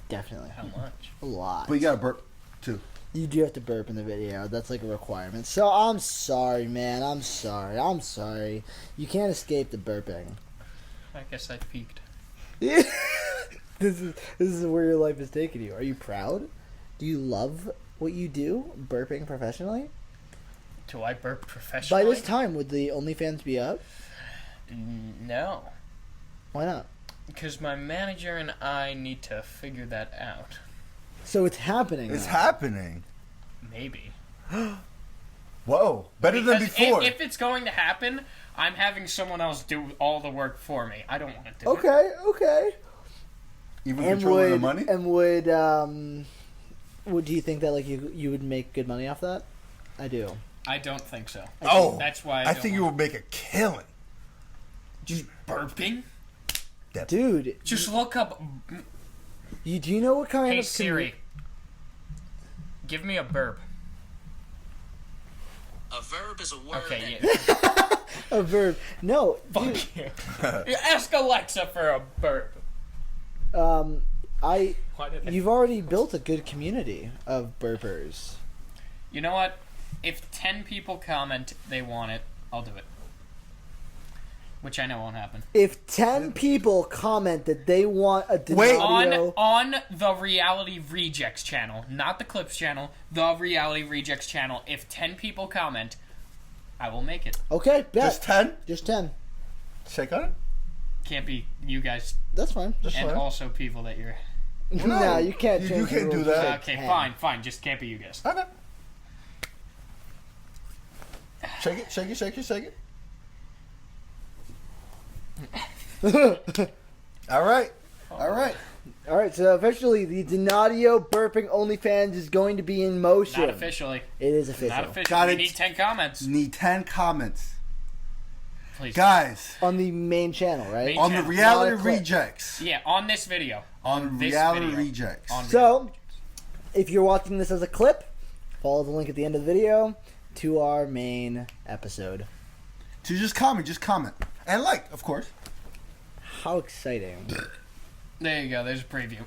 Definitely. How much? A lot. But you gotta burp, too. You do have to burp in the video. That's like a requirement. So I'm sorry, man. I'm sorry. You can't escape the burping. I guess I peaked. This is where your life is taking you. Are you proud? Do you love what you do, burping professionally? Do I burp professionally? By this time, would the OnlyFans be up? No. Why not? Because my manager and I need to figure that out. So it's happening. It's now. happening. Maybe. Whoa. Better than Because before. If it's going to happen, I'm having someone else do all the work for me. I don't want to do it. Okay. Even controlling the money? And would you think that like you would make good money off that? I do. I don't think so. That's why I think you would make a killing. Just burping? Dude. Just look up... Do you know what kind Hey of... Siri, give me a burp. A verb is a word. Okay, yeah. A verb. No. Fuck dude, you. Ask Alexa for a burp. You've already built a good community of burpers. You know what? If 10 people comment they want it, I'll do it. Which I know won't happen. If 10 people comment that they want a Denadio... On the Reality Rejects channel, not the Clips channel, the Reality Rejects channel, if 10 people comment, I will make it. Okay, bet. Just 10? Just 10. Shake on it? Can't be you guys That's fine. and also people that you're... No, you can't change You the can't do rules. that. Okay, 10. fine. Just can't be you guys. Okay. Shake it. All right. Alright, so officially the Denadio burping OnlyFans is going to be in motion. Not officially. It is official. Not officially. Got We it. need 10 comments. Need 10 comments. Please. Guys, On the main channel, right? Main on the channel. Reality Not a clip. Rejects. Yeah, on this video. On this Reality video. Rejects. On So, if you're watching this as a clip, follow the link at the end of the video to our main episode. So just comment. And like, of course. How exciting. There you go. There's a preview.